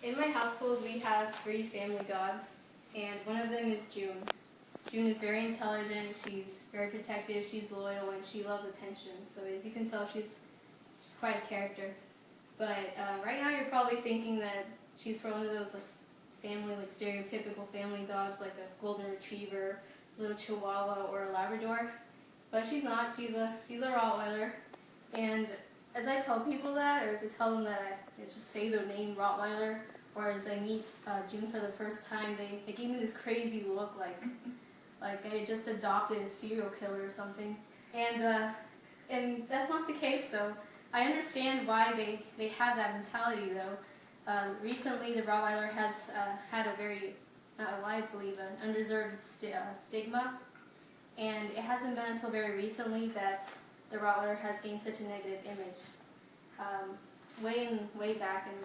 In my household, we have 3 family dogs, and one of them is June. June is very intelligent, she's very protective, she's loyal, and she loves attention. So as you can tell, she's quite a character. But right now you're probably thinking that she's for one of those stereotypical family dogs, like a golden retriever, little chihuahua, or a Labrador. But she's not. She's a Rottweiler. And as I tell people that, or as I tell them that I just say their name Rottweiler, or as I meet June for the first time, they give me this crazy look, like I just adopted a serial killer or something. And that's not the case, though. I understand why they have that mentality, though. Recently, the Rottweiler has had a very, I believe, an undeserved stigma, and it hasn't been until very recently that the Rottweiler has gained such a negative image. Way back in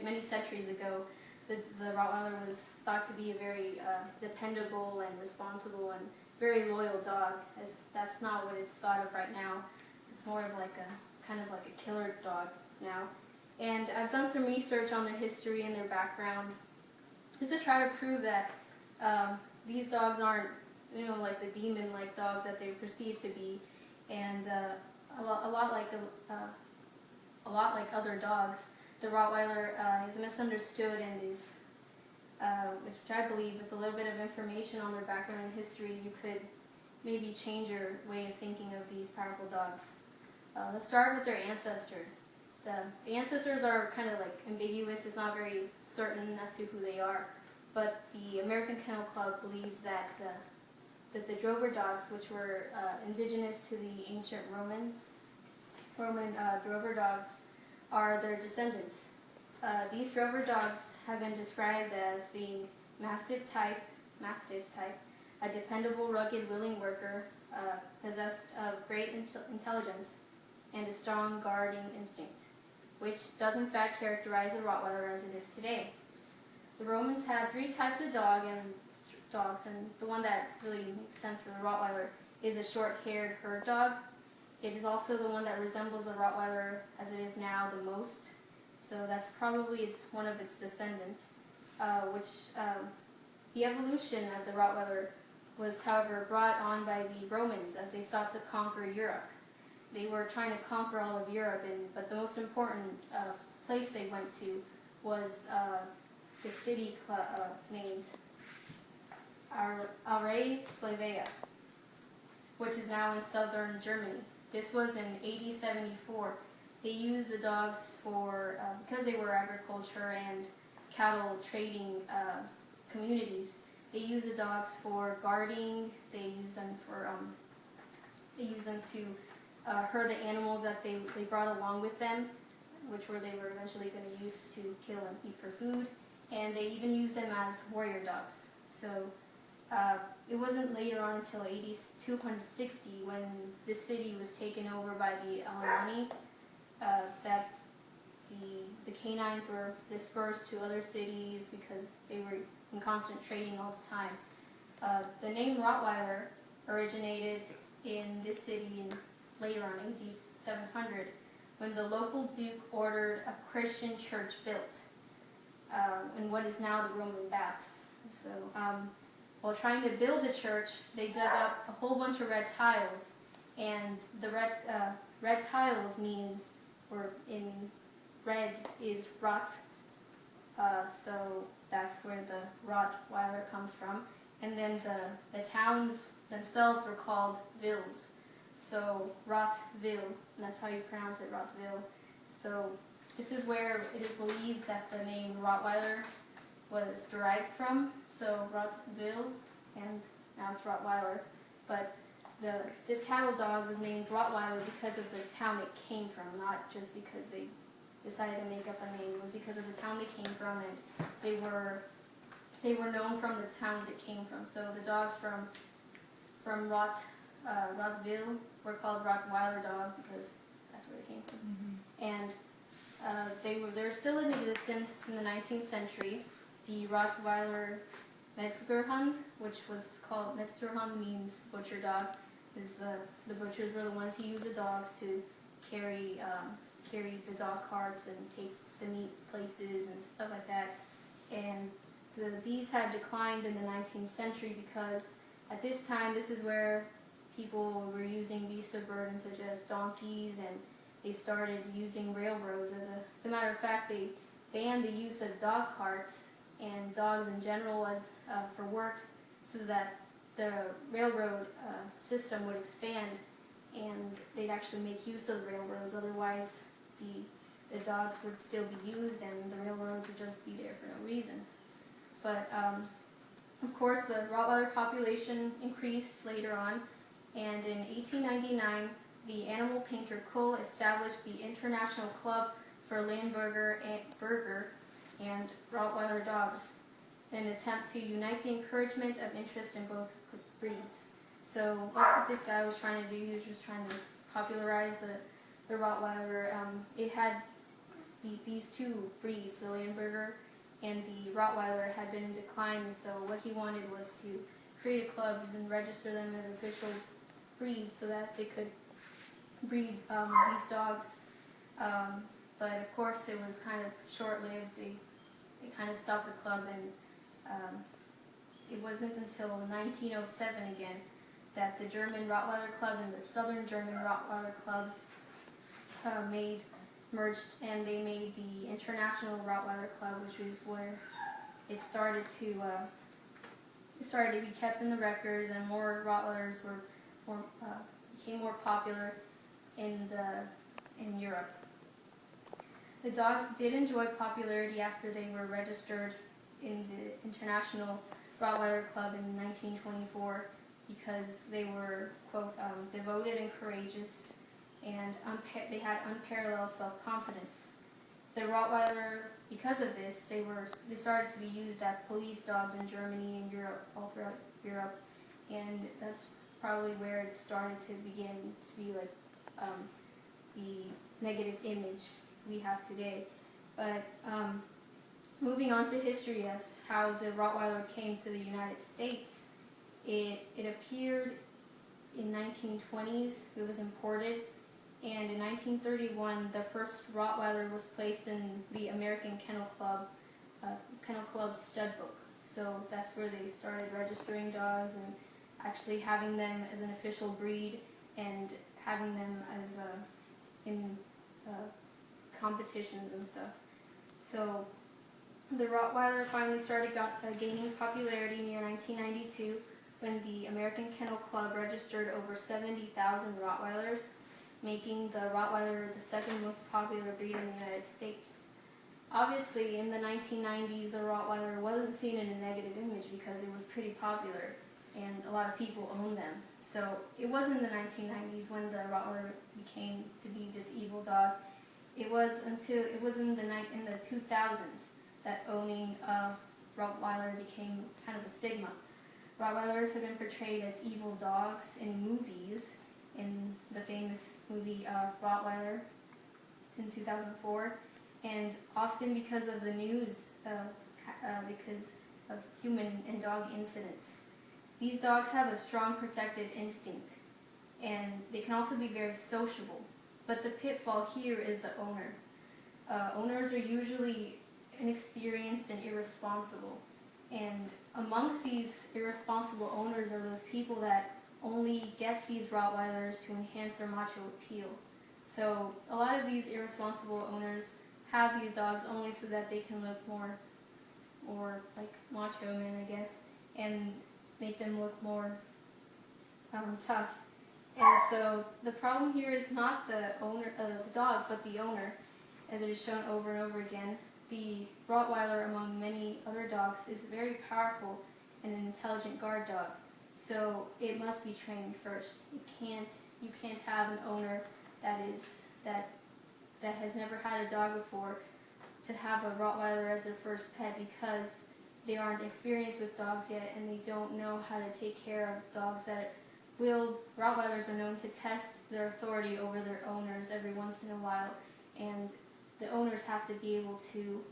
many centuries ago, the Rottweiler was thought to be a very dependable and responsible and very loyal dog. That's not what it's thought of right now. It's more of kind of like a killer dog now. And I've done some research on their history and their background, just to try to prove that these dogs aren't, like the demon-like dogs that they're perceived to be, and a lot like other dogs. The Rottweiler is misunderstood and is, which I believe with a little bit of information on their background and history, you could maybe change your way of thinking of these powerful dogs. Let's start with their ancestors. The ancestors are kind of ambiguous. It's not very certain as to who they are, but the American Kennel Club believes that the drover dogs, which were indigenous to the ancient Roman drover dogs, are their descendants. These drover dogs have been described as being Mastiff type, a dependable, rugged, willing worker, possessed of great intelligence and a strong guarding instinct, which does in fact characterize the Rottweiler as it is today. The Romans had 3 types of dogs, and the one that really makes sense for the Rottweiler is a short-haired herd dog. It is also the one that resembles the Rottweiler as it is now the most, so that's probably one of its descendants, the evolution of the Rottweiler was, however, brought on by the Romans as they sought to conquer Europe. They were trying to conquer all of Europe, but the most important place they went to was the city named Aure-Flavia, which is now in southern Germany. This was in AD 74. They used the dogs for, because they were agriculture and cattle trading communities, they used the dogs for guarding. They used them to herd the animals that they brought along with them, which they were eventually going to use to kill and eat for food. And they even used them as warrior dogs. So it wasn't later on until AD 260, when this city was taken over by the Alemanni, that the canines were dispersed to other cities because they were in constant trading all the time. The name Rottweiler originated in this city later on, AD 700, when the local duke ordered a Christian church built in what is now the Roman Baths. So while trying to build the church, they dug up a whole bunch of red tiles, and the red tiles means, or in red is rot, so that's where the Rottweiler comes from. And then the towns themselves were called villes, so Rottwil, and that's how you pronounce it, Rottwil. So this is where it is believed that the name Rottweiler was derived from, so Rottwil, and now it's Rottweiler. But this cattle dog was named Rottweiler because of the town it came from, not just because they decided to make up a name. It was because of the town they came from, and they were known from the towns it came from. So the dogs from Rottwil were called Rottweiler dogs because that's where they came from. Mm-hmm. And they were still in existence in the 19th century. The Rottweiler Metzgerhund, which was called Metzgerhund, means butcher dog, is the butchers were the ones who used the dogs to carry the dog carts and take the meat places and stuff like that. And these had declined in the 19th century because at this time, this is where people were using beasts of burden such as donkeys, and they started using railroads. As a matter of fact, they banned the use of dog carts and dogs in general as for work, so that the railroad system would expand and they'd actually make use of the railroads. Otherwise, the dogs would still be used and the railroads would just be there for no reason. But of course, the Rottweiler population increased later on, and in 1899, the animal painter Kull established the International Club for Limburger and Rottweiler dogs in an attempt to unite the encouragement of interest in both breeds. So what this guy was trying to do, he was just trying to popularize the Rottweiler. It had these two breeds, the Limburger and the Rottweiler, had been in decline, and so what he wanted was to create a club and register them as official breeds so that they could breed these dogs. But of course it was kind of short-lived. They kind of stopped the club, and it wasn't until 1907 again that the German Rottweiler Club and the Southern German Rottweiler Club merged, and they made the International Rottweiler Club, which is where it started to be kept in the records, and more Rottweilers became more popular in Europe. The dogs did enjoy popularity after they were registered in the International Rottweiler Club in 1924 because they were, quote, devoted and courageous, and they had unparalleled self-confidence. The Rottweiler, because of this, they started to be used as police dogs in Germany and Europe, all throughout Europe, and that's probably where it started to begin to be like the negative image we have today. But moving on to history as how the Rottweiler came to the United States, it appeared in 1920s. It was imported, and in 1931 the first Rottweiler was placed in the American Kennel Club's stud book. So that's where they started registering dogs and actually having them as an official breed and having them as in competitions and stuff. So the Rottweiler finally started gaining popularity near 1992 when the American Kennel Club registered over 70,000 Rottweilers, making the Rottweiler the second most popular breed in the United States. Obviously, in the 1990s, the Rottweiler wasn't seen in a negative image because it was pretty popular and a lot of people owned them. So it wasn't in the 1990s when the Rottweiler became to be this evil dog. It was in the 2000s that owning a Rottweiler became kind of a stigma. Rottweilers have been portrayed as evil dogs in movies, in the famous movie Rottweiler in 2004, and often because of the news, because of human and dog incidents. These dogs have a strong protective instinct, and they can also be very sociable. But the pitfall here is the owner. Owners are usually inexperienced and irresponsible. And amongst these irresponsible owners are those people that only get these Rottweilers to enhance their macho appeal. So a lot of these irresponsible owners have these dogs only so that they can look more like macho men, I guess, and make them look more tough. And so the problem here is not the dog, but the owner, as it is shown over and over again. The Rottweiler, among many other dogs, is very powerful and an intelligent guard dog. So it must be trained first. You can't have an owner that has never had a dog before to have a Rottweiler as their first pet because they aren't experienced with dogs yet and they don't know how to take care of dogs Rottweilers are known to test their authority over their owners every once in a while, and the owners have to be able to,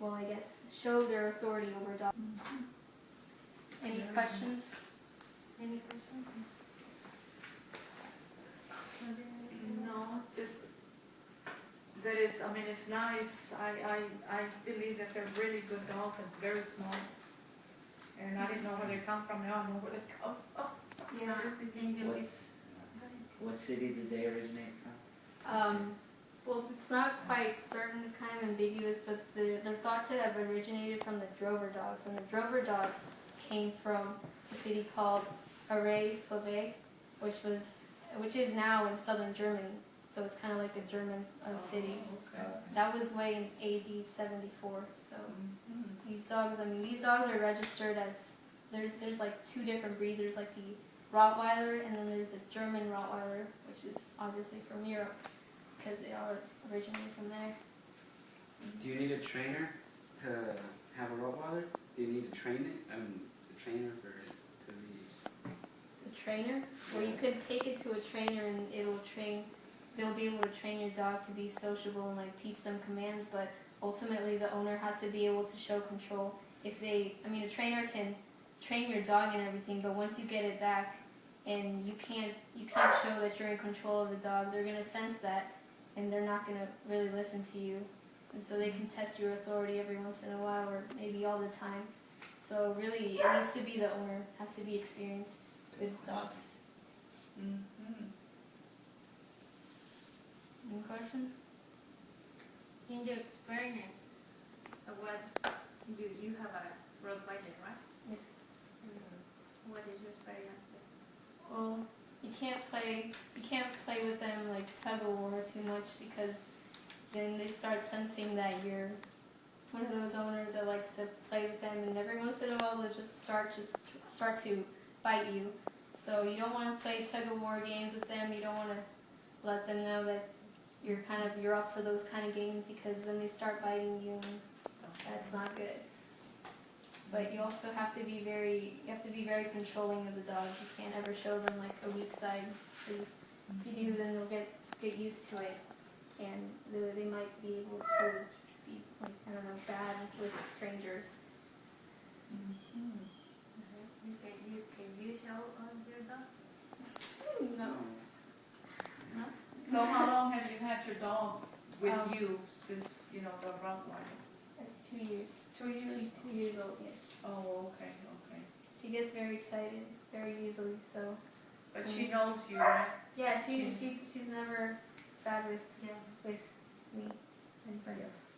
well, I guess, show their authority over dogs. Mm-hmm. Any questions? Any questions? No, just there is a I mean, it's nice. I believe that they're really good dogs. It's very small. And I didn't know where they come from. Now I know where they come from. Yeah. What city did they originate from? Well, it's not quite certain. It's kind of ambiguous, but they're thought to have originated from the Drover dogs, and the Drover dogs came from a city called Aray-Fauve, which is now in southern Germany. So it's kind of like a German city. Okay. That was way in AD 74. So Mhm. these dogs are registered as there's like two different breeds. There's like the Rottweiler, and then there's the German Rottweiler, which is obviously from Europe because they all originated from there. Do you need a trainer to have a Rottweiler? Do you need to train it? A trainer for it to be. The trainer, or you could take it to a trainer and they'll be able to train your dog to be sociable and like teach them commands, but ultimately the owner has to be able to show control. A trainer can train your dog and everything, but once you get it back and you can't show that you're in control of the dog, they're gonna sense that and they're not gonna really listen to you. And so they can test your authority every once in a while or maybe all the time. So really it needs to be the owner, has to be experienced with dogs. Mhm. Any questions? In your experience, what you have a Rottweiler, right? Yes. What is your experience with? Well, you can't play with them like tug of war too much because then they start sensing that you're one of those owners that likes to play with them, and every once in a while they'll just start to bite you. So you don't want to play tug of war games with them. You don't want to let them know that you're up for those kind of games because then they start biting you, and that's not good. But you also have to be very controlling of the dogs. You can't ever show them like a weak side, because if you do, then they'll get used to it, and they might be able to be like, I don't know, bad with strangers. Mhm. Can you show us your dog? No. So how long have you had your dog with Um, you since, the Rottweiler? 2 years. 2 years? She's 2 years old, yes. Oh, okay. She gets very excited very easily, so. But she knows you, right? Yeah, she's never bad with me, anybody else.